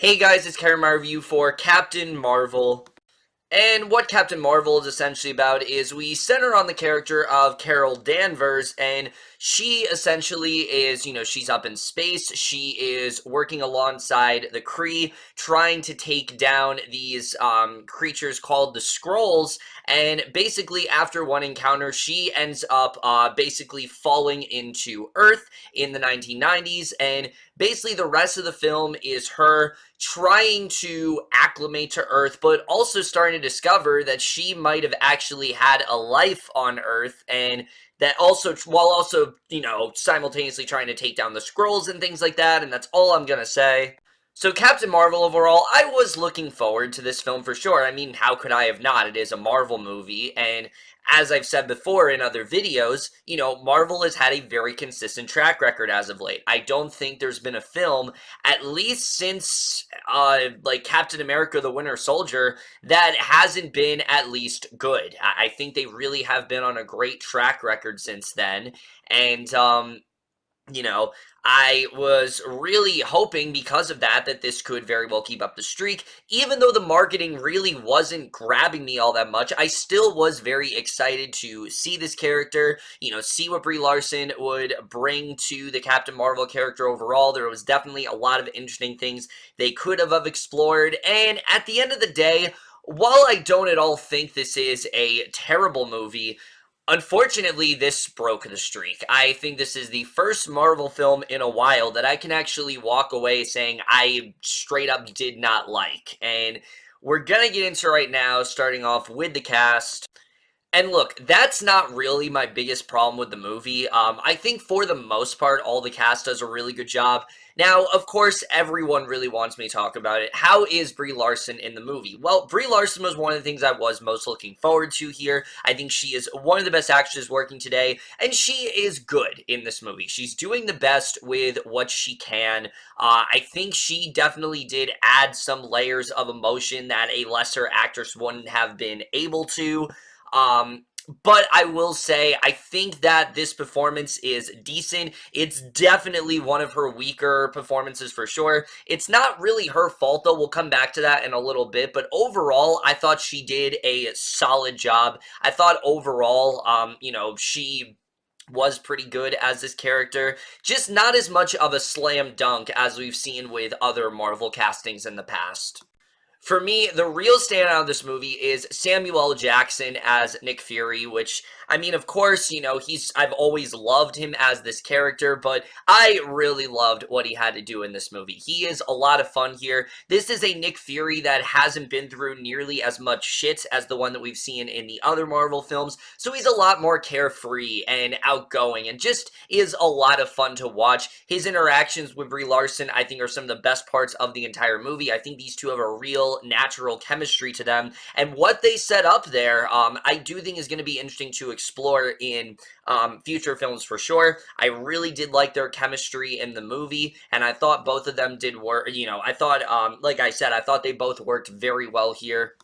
Hey guys, it's Karen, my review for Captain Marvel. And what Captain Marvel is essentially about is we center on the character of Carol Danvers, and she essentially is, she's up in space. She is working alongside the Kree, trying to take down these creatures called the Skrulls. And basically, after one encounter, she ends up basically falling into Earth in the 1990s. And basically, the rest of the film is her trying to acclimate to Earth, but also starting to discover that she might have actually had a life on Earth, and that also, while also, simultaneously trying to take down the Skrulls and things like that, and that's all I'm gonna say. So Captain Marvel overall, I was looking forward to this film for sure. I mean, how could I have not? It is a Marvel movie, and as I've said before in other videos, Marvel has had a very consistent track record as of late. I don't think there's been a film, at least since, like Captain America the Winter Soldier, that hasn't been at least good. I think they really have been on a great track record since then, and, you know, I was really hoping because of that this could very well keep up the streak. Even though the marketing really wasn't grabbing me all that much, I still was very excited to see this character, see what Brie Larson would bring to the Captain Marvel character overall. There was definitely a lot of interesting things they could have explored, and at the end of the day, while I don't at all think this is a terrible movie, unfortunately, this broke the streak. I think this is the first Marvel film in a while that I can actually walk away saying I straight up did not like. And we're gonna get into right now, starting off with the cast. And look, that's not really my biggest problem with the movie. I think for the most part, all the cast does a really good job. Now, of course, everyone really wants me to talk about it. How is Brie Larson in the movie? Well, Brie Larson was one of the things I was most looking forward to here. I think she is one of the best actresses working today, and she is good in this movie. She's doing the best with what she can. I think she definitely did add some layers of emotion that a lesser actress wouldn't have been able to. But I will say, I think that this performance is decent. It's definitely one of her weaker performances for sure. It's not really her fault, though. We'll come back to that in a little bit. But overall, I thought she did a solid job. I thought overall, she was pretty good as this character. Just not as much of a slam dunk as we've seen with other Marvel castings in the past. For me, the real standout of this movie is Samuel L. Jackson as Nick Fury, which, I mean, of course, I've always loved him as this character, but I really loved what he had to do in this movie. He is a lot of fun here. This is a Nick Fury that hasn't been through nearly as much shit as the one that we've seen in the other Marvel films, so he's a lot more carefree and outgoing, and just is a lot of fun to watch. His interactions with Brie Larson, I think, are some of the best parts of the entire movie. I think these two have a real natural chemistry to them, and what they set up there, I do think is going to be interesting to explore in future films for sure. I really did like their chemistry in the movie, and I thought both of them did work. I thought, like I said, I thought they both worked very well here.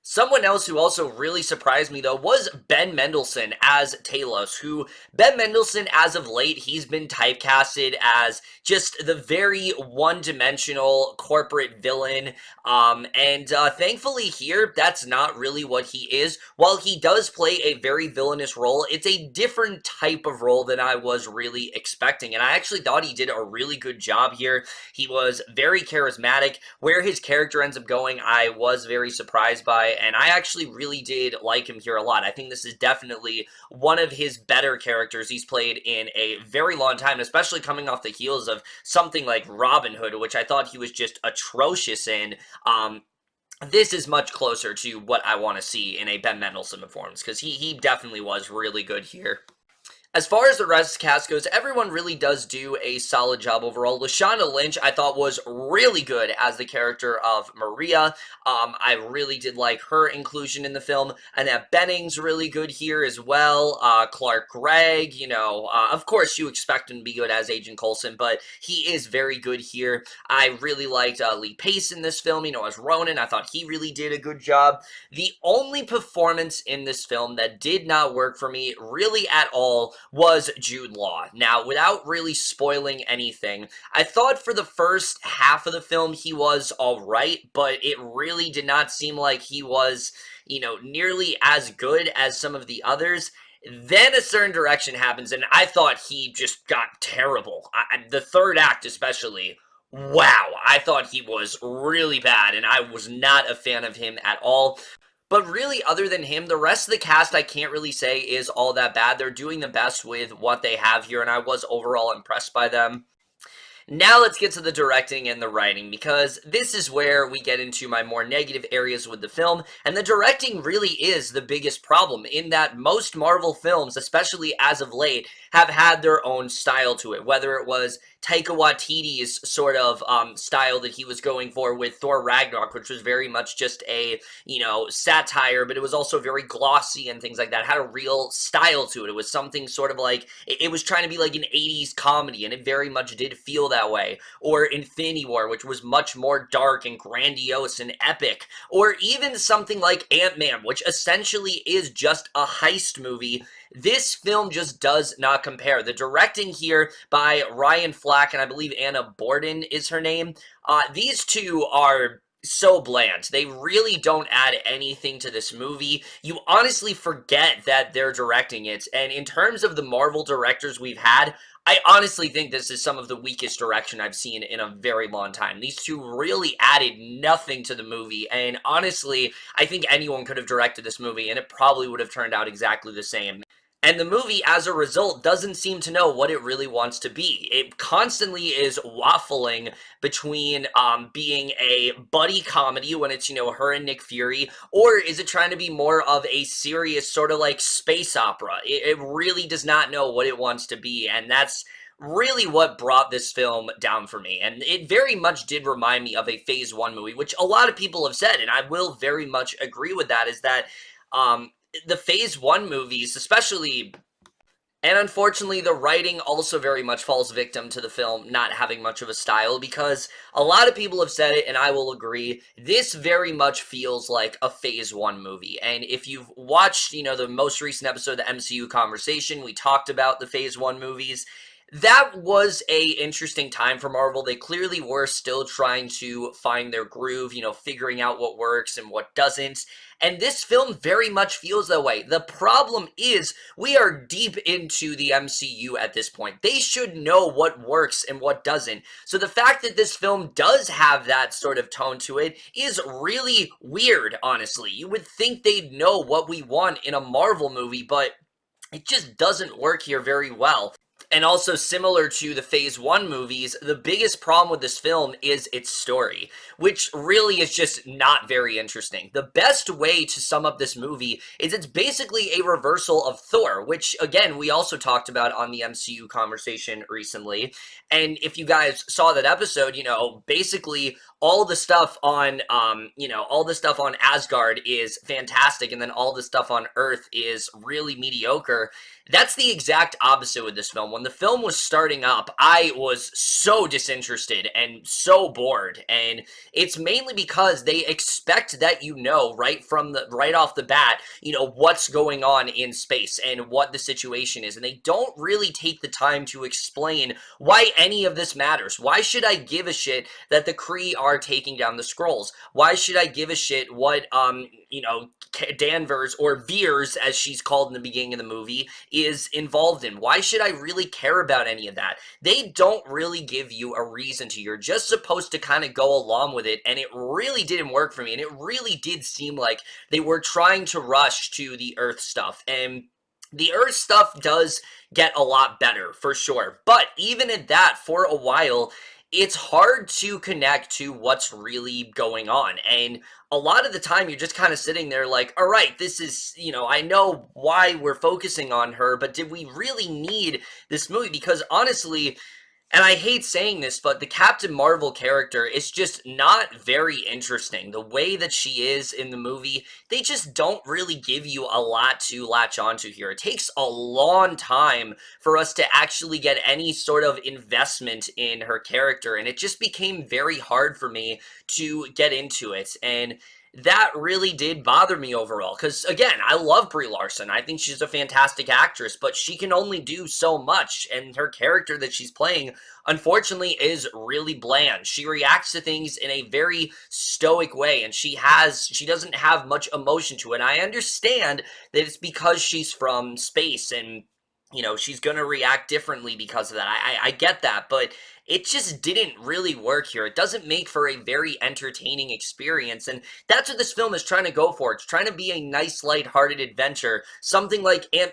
Someone else who also really surprised me, though, was Ben Mendelsohn as Talos, who, Ben Mendelsohn, as of late, he's been typecasted as just the very one-dimensional corporate villain, and thankfully here, that's not really what he is. While he does play a very villainous role, it's a different type of role than I was really expecting, and I actually thought he did a really good job here. He was very charismatic. Where his character ends up going, I was very surprised by, and I actually really did like him here a lot. I think this is definitely one of his better characters he's played in a very long time, especially coming off the heels of something like Robin Hood, which I thought he was just atrocious in. This is much closer to what I want to see in a Ben Mendelsohn performance, because he definitely was really good here. As far as the rest of the cast goes, everyone really does do a solid job overall. Lashana Lynch, I thought, was really good as the character of Maria. I really did like her inclusion in the film. Annette Bening's really good here as well. Clark Gregg, of course you expect him to be good as Agent Coulson, but he is very good here. I really liked Lee Pace in this film, as Ronan. I thought he really did a good job. The only performance in this film that did not work for me really at all was Jude Law. Now, without really spoiling anything, I thought for the first half of the film he was alright, but it really did not seem like he was, nearly as good as some of the others. Then a certain direction happens, and I thought he just got terrible. The third act, especially. Wow, I thought he was really bad, and I was not a fan of him at all. But really, other than him, the rest of the cast I can't really say is all that bad. They're doing the best with what they have here, and I was overall impressed by them. Now let's get to the directing and the writing, because this is where we get into my more negative areas with the film, and the directing really is the biggest problem, in that most Marvel films, especially as of late, have had their own style to it, whether it was Taika Waititi's sort of style that he was going for with Thor Ragnarok, which was very much just a, satire, but it was also very glossy and things like that. It had a real style to it. It was something sort of like, it was trying to be like an 80s comedy, and it very much did feel that way. Or Infinity War, which was much more dark and grandiose and epic. Or even something like Ant-Man, which essentially is just a heist movie. This film just does not compare. The directing here by Ryan Fleck, and I believe Anna Boden is her name, these two are so bland. They really don't add anything to this movie. You honestly forget that they're directing it, and in terms of the Marvel directors we've had, I honestly think this is some of the weakest direction I've seen in a very long time. These two really added nothing to the movie, and honestly, I think anyone could have directed this movie, and it probably would have turned out exactly the same. And the movie, as a result, doesn't seem to know what it really wants to be. It constantly is waffling between being a buddy comedy when it's, her and Nick Fury, or is it trying to be more of a serious sort of like space opera? It really does not know what it wants to be, and that's really what brought this film down for me. And it very much did remind me of a Phase 1 movie, which a lot of people have said, and I will very much agree with that, is that the Phase 1 movies, especially, and unfortunately the writing also very much falls victim to the film not having much of a style, because a lot of people have said it, and I will agree, this very much feels like a Phase 1 movie. And if you've watched, the most recent episode of the MCU Conversation, we talked about the Phase 1 movies. That was a interesting time for Marvel. They clearly were still trying to find their groove, figuring out what works and what doesn't. And this film very much feels that way. The problem is, we are deep into the MCU at this point. They should know what works and what doesn't. So the fact that this film does have that sort of tone to it is really weird, honestly. You would think they'd know what we want in a Marvel movie, but it just doesn't work here very well. And also, similar to the Phase 1 movies, the biggest problem with this film is its story, which really is just not very interesting. The best way to sum up this movie is it's basically a reversal of Thor, which, again, we also talked about on the MCU Conversation recently. And if you guys saw that episode, basically all the stuff on, all the stuff on Asgard is fantastic, and then all the stuff on Earth is really mediocre. That's the exact opposite with this film. When the film was starting up, I was so disinterested and so bored, and it's mainly because they expect that right off the bat, what's going on in space and what the situation is, and they don't really take the time to explain why any of this matters. Why should I give a shit that the Kree are taking down the Skrulls? Why should I give a shit what Danvers, or Veers as she's called in the beginning of the movie, is involved in? Why should I really care about any of that? They don't really give you a reason to. You're just supposed to kind of go along with it, and it really didn't work for me, and it really did seem like they were trying to rush to the Earth stuff, and the Earth stuff does get a lot better, for sure, but even at that, for a while, it's hard to connect to what's really going on, and a lot of the time you're just kind of sitting there like, all right, this is, I know why we're focusing on her, but did we really need this movie? Because honestly, and I hate saying this, but the Captain Marvel character is just not very interesting. The way that she is in the movie, they just don't really give you a lot to latch onto here. It takes a long time for us to actually get any sort of investment in her character, and it just became very hard for me to get into it. And that really did bother me overall. Because, again, I love Brie Larson. I think she's a fantastic actress, but she can only do so much. And her character that she's playing, unfortunately, is really bland. She reacts to things in a very stoic way, and she doesn't have much emotion to it. And I understand that it's because she's from space and she's gonna react differently because of that. I get that, but it just didn't really work here. It doesn't make for a very entertaining experience, and that's what this film is trying to go for. It's trying to be a nice, lighthearted adventure, something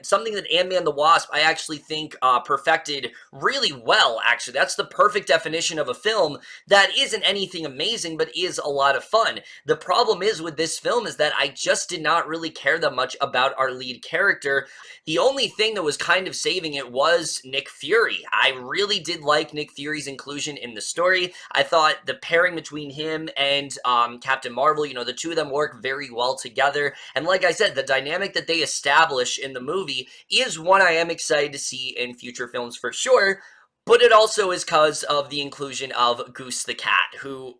something that Ant-Man the Wasp I actually think perfected really well. Actually, that's the perfect definition of a film that isn't anything amazing, but is a lot of fun. The problem is with this film is that I just did not really care that much about our lead character. The only thing that was kind of saving it was Nick Fury. I really did like Nick Fury's inclusion in the story. I thought the pairing between him and Captain Marvel, the two of them work very well together. And like I said, the dynamic that they establish in the movie is one I am excited to see in future films for sure. But it also is because of the inclusion of Goose the Cat, who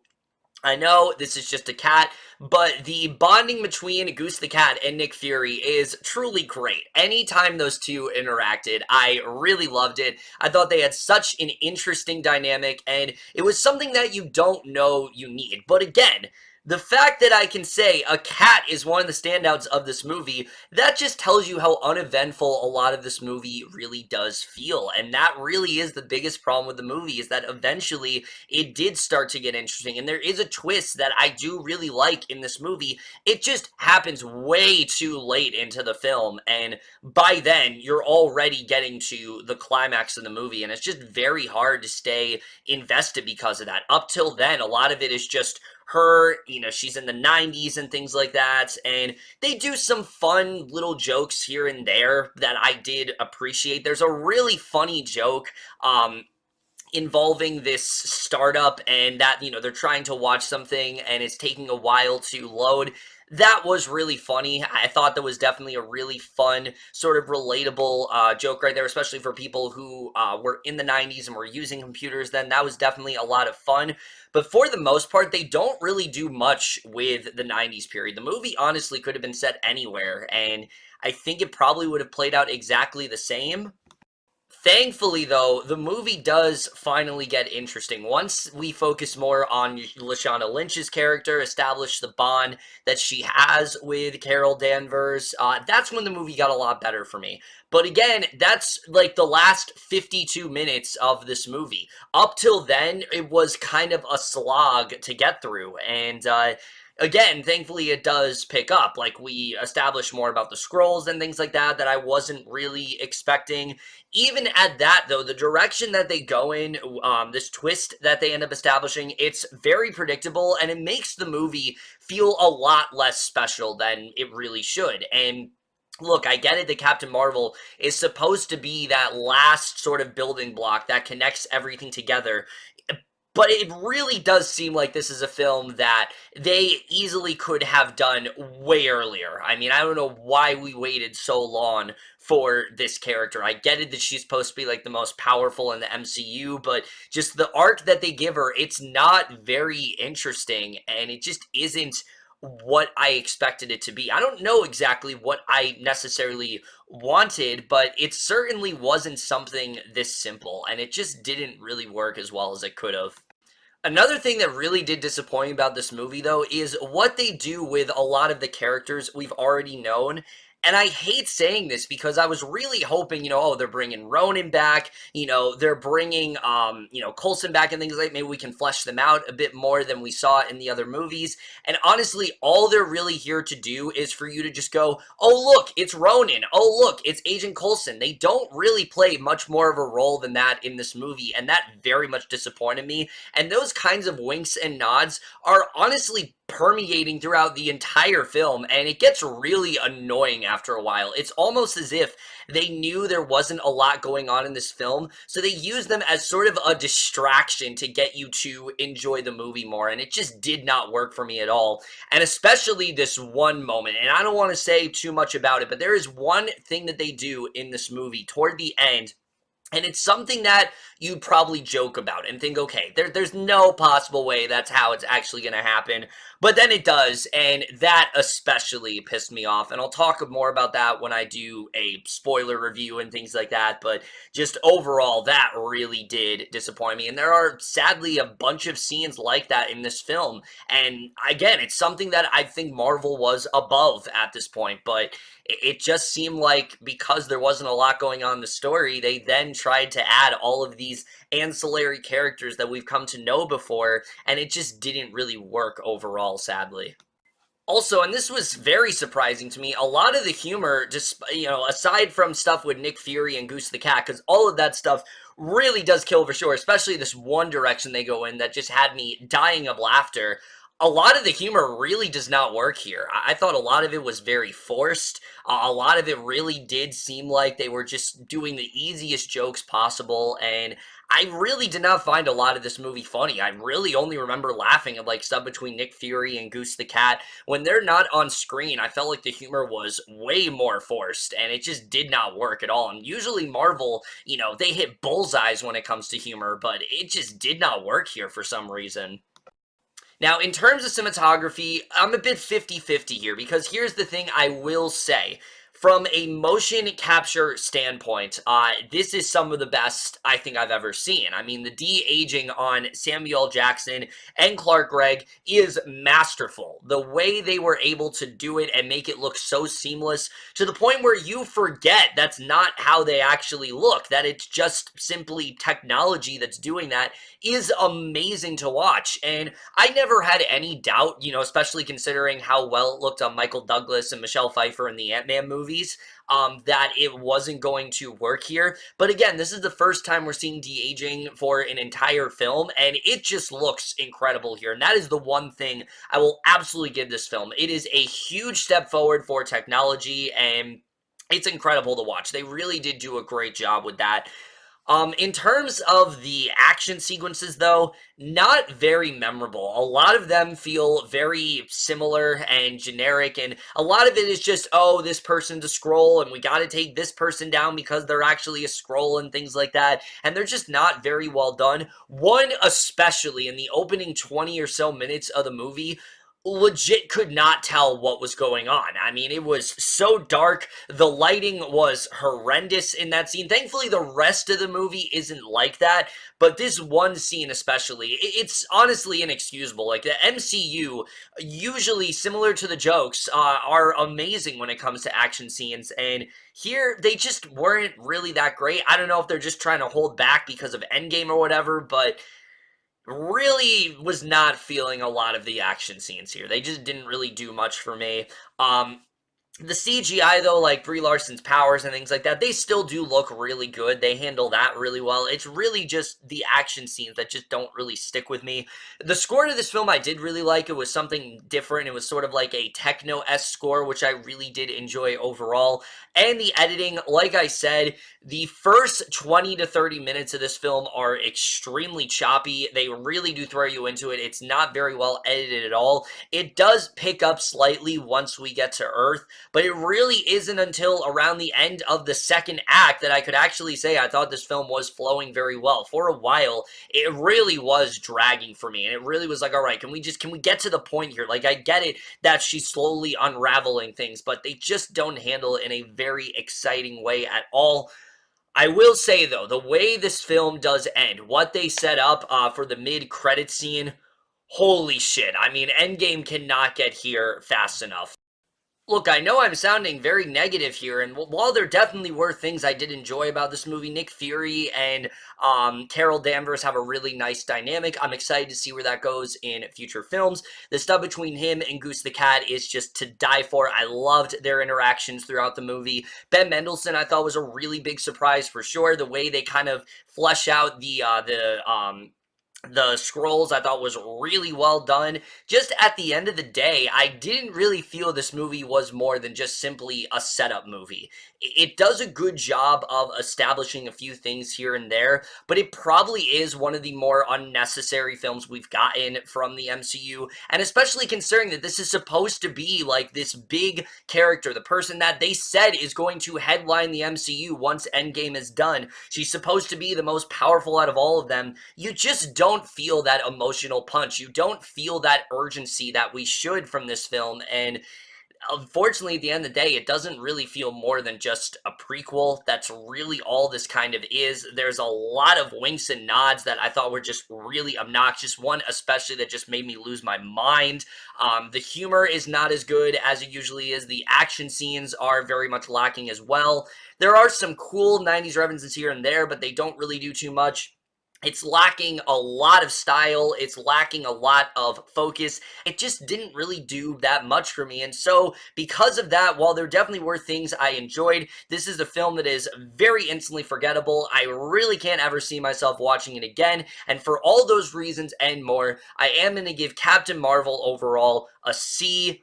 I know this is just a cat, but the bonding between Goose the Cat and Nick Fury is truly great. Anytime those two interacted, I really loved it. I thought they had such an interesting dynamic, and it was something that you don't know you need. But again, the fact that I can say a cat is one of the standouts of this movie, that just tells you how uneventful a lot of this movie really does feel. And that really is the biggest problem with the movie, is that eventually it did start to get interesting. And there is a twist that I do really like in this movie. It just happens way too late into the film. And by then, you're already getting to the climax of the movie. And it's just very hard to stay invested because of that. Up till then, a lot of it is just her, she's in the 90s and things like that, and they do some fun little jokes here and there that I did appreciate. There's a really funny joke, involving this startup and that, they're trying to watch something and it's taking a while to load. That was really funny. I thought that was definitely a really fun, sort of relatable joke right there, especially for people who were in the 90s and were using computers then. That was definitely a lot of fun. But for the most part, they don't really do much with the 90s period. The movie honestly could have been set anywhere, and I think it probably would have played out exactly the same. Thankfully, though, the movie does finally get interesting. Once we focus more on Lashana Lynch's character, establish the bond that she has with Carol Danvers, that's when the movie got a lot better for me. But again, that's like the last 52 minutes of this movie. Up till then, it was kind of a slog to get through, and again, thankfully it does pick up. Like, we establish more about the scrolls and things like that I wasn't really expecting. Even at that, though, the direction that they go in, this twist that they end up establishing, it's very predictable, and it makes the movie feel a lot less special than it really should. And look, I get it that Captain Marvel is supposed to be that last sort of building block that connects everything together, but it really does seem like this is a film that they easily could have done way earlier. I mean, I don't know why we waited so long for this character. I get it that she's supposed to be like the most powerful in the MCU, but just the arc that they give her, it's not very interesting, and it just isn't what I expected it to be. I don't know exactly what I necessarily wanted, but it certainly wasn't something this simple, and it just didn't really work as well as it could have. Another thing that really did disappoint me about this movie, though, is what they do with a lot of the characters we've already known. And I hate saying this because I was really hoping, oh, they're bringing Ronan back, they're bringing, Coulson back and things like that. Maybe we can flesh them out a bit more than we saw in the other movies. And honestly, all they're really here to do is for you to just go, oh, look, it's Ronan. Oh, look, it's Agent Coulson. They don't really play much more of a role than that in this movie, and that very much disappointed me. And those kinds of winks and nods are honestly permeating throughout the entire film, and it gets really annoying after a while. It's almost as if they knew there wasn't a lot going on in this film, so they used them as sort of a distraction to get you to enjoy the movie more, and it just did not work for me at all. And especially this one moment, and I don't want to say too much about it, but there is one thing that they do in this movie toward the end And it's something that you'd probably joke about and think, okay, there's no possible way that's how it's actually going to happen. But then it does, and that especially pissed me off. And I'll talk more about that when I do a spoiler review and things like that. But just overall, that really did disappoint me. And there are sadly a bunch of scenes like that in this film. And again, it's something that I think Marvel was above at this point. But it just seemed like because there wasn't a lot going on in the story, they then tried to add all of these ancillary characters that we've come to know before, and it just didn't really work overall, sadly. Also, and this was very surprising to me, a lot of the humor, just, aside from stuff with Nick Fury and Goose the Cat, because all of that stuff really does kill for sure, especially this one direction they go in that just had me dying of laughter. A lot of the humor really does not work here. I thought a lot of it was very forced. A lot of it really did seem like they were just doing the easiest jokes possible, and I really did not find a lot of this movie funny. I really only remember laughing at like stuff between Nick Fury and Goose the Cat. When they're not on screen, I felt like the humor was way more forced, and it just did not work at all. And usually Marvel, they hit bullseyes when it comes to humor, but it just did not work here for some reason. Now, in terms of cinematography, I'm a bit 50-50 here, because here's the thing I will say. From a motion capture standpoint, this is some of the best I think I've ever seen. I mean, the de-aging on Samuel Jackson and Clark Gregg is masterful. The way they were able to do it and make it look so seamless to the point where you forget that's not how they actually look, that it's just simply technology that's doing that, is amazing to watch. And I never had any doubt, especially considering how well it looked on Michael Douglas and Michelle Pfeiffer in the Ant-Man movies, that it wasn't going to work here. But again, this is the first time we're seeing de-aging for an entire film, and it just looks incredible here. And that is the one thing I will absolutely give this film. It is a huge step forward for technology, and it's incredible to watch. They really did do a great job with that. In terms of the action sequences, though, not very memorable. A lot of them feel very similar and generic, and a lot of it is just, oh, this person's a Skrull, and we gotta take this person down because they're actually a Skrull, and things like that, and they're just not very well done. One, especially in the opening 20 or so minutes of the movie, legit could not tell what was going on. I mean, it was so dark. The lighting was horrendous in that scene. Thankfully, the rest of the movie isn't like that, but this one scene especially, it's honestly inexcusable. Like, the MCU, usually similar to the jokes, are amazing when it comes to action scenes, and here, they just weren't really that great. I don't know if they're just trying to hold back because of Endgame or whatever, but really was not feeling a lot of the action scenes here. They just didn't really do much for me. The CGI, though, like Brie Larson's powers and things like that, they still do look really good. They handle that really well. It's really just the action scenes that just don't really stick with me. The score to this film I did really like. It was something different. It was sort of like a techno-esque score, which I really did enjoy overall. And the editing, like I said, the first 20 to 30 minutes of this film are extremely choppy. They really do throw you into it. It's not very well edited at all. It does pick up slightly once we get to Earth, but it really isn't until around the end of the second act that I could actually say I thought this film was flowing very well. For a while, it really was dragging for me, and it really was like, all right, can we get to the point here? Like, I get it that she's slowly unraveling things, but they just don't handle it in a very exciting way at all. I will say, though, the way this film does end, what they set up for the mid-credit scene, holy shit. I mean, Endgame cannot get here fast enough. Look, I know I'm sounding very negative here, and while there definitely were things I did enjoy about this movie, Nick Fury and Carol Danvers have a really nice dynamic. I'm excited to see where that goes in future films. The stuff between him and Goose the Cat is just to die for. I loved their interactions throughout the movie. Ben Mendelsohn, I thought, was a really big surprise for sure. The way they kind of flesh out The scrolls I thought was really well done. Just at the end of the day, I didn't really feel this movie was more than just simply a setup movie. It does a good job of establishing a few things here and there, but it probably is one of the more unnecessary films we've gotten from the MCU, and especially considering that this is supposed to be like this big character, the person that they said is going to headline the MCU once Endgame is done. She's supposed to be the most powerful out of all of them. You just don't feel that emotional punch. You don't feel that urgency that we should from this film, and unfortunately, at the end of the day, it doesn't really feel more than just a prequel. That's really all this kind of is. There's a lot of winks and nods that I thought were just really obnoxious. One especially that just made me lose my mind. The humor is not as good as it usually is. The action scenes are very much lacking as well. There are some cool 90s references here and there, but they don't really do too much. It's lacking a lot of style. It's lacking a lot of focus. It just didn't really do that much for me. And so, because of that, while there definitely were things I enjoyed, this is a film that is very instantly forgettable. I really can't ever see myself watching it again. And for all those reasons and more, I am going to give Captain Marvel overall a C+.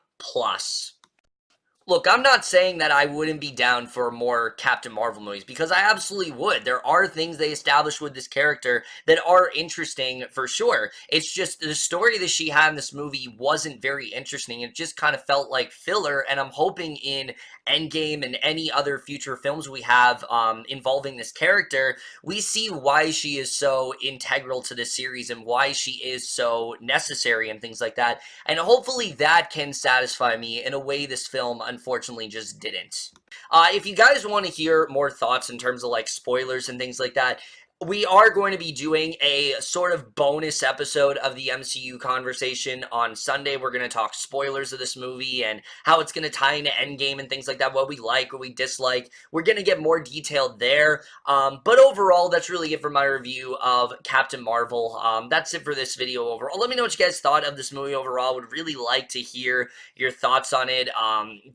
Look, I'm not saying that I wouldn't be down for more Captain Marvel movies, because I absolutely would. There are things they established with this character that are interesting for sure. It's just the story that she had in this movie wasn't very interesting. It just kind of felt like filler, and I'm hoping in Endgame and any other future films we have involving this character, we see why she is so integral to this series and why she is so necessary and things like that. And hopefully that can satisfy me in a way this film unfortunately just didn't. If you guys want to hear more thoughts in terms of like spoilers and things like that, we are going to be doing a sort of bonus episode of the MCU conversation on Sunday. We're going to talk spoilers of this movie and how it's going to tie into Endgame and things like that, what we like, what we dislike. We're going to get more detailed there. But overall, that's really it for my review of Captain Marvel. That's it for this video overall. Let me know what you guys thought of this movie overall. Would really like to hear your thoughts on it.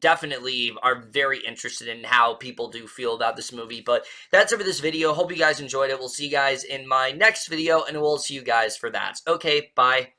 Definitely are very interested in how people do feel about this movie. But that's it for this video. Hope you guys enjoyed it. We'll see you guys in my next video, and we'll see you guys for that. Okay, bye.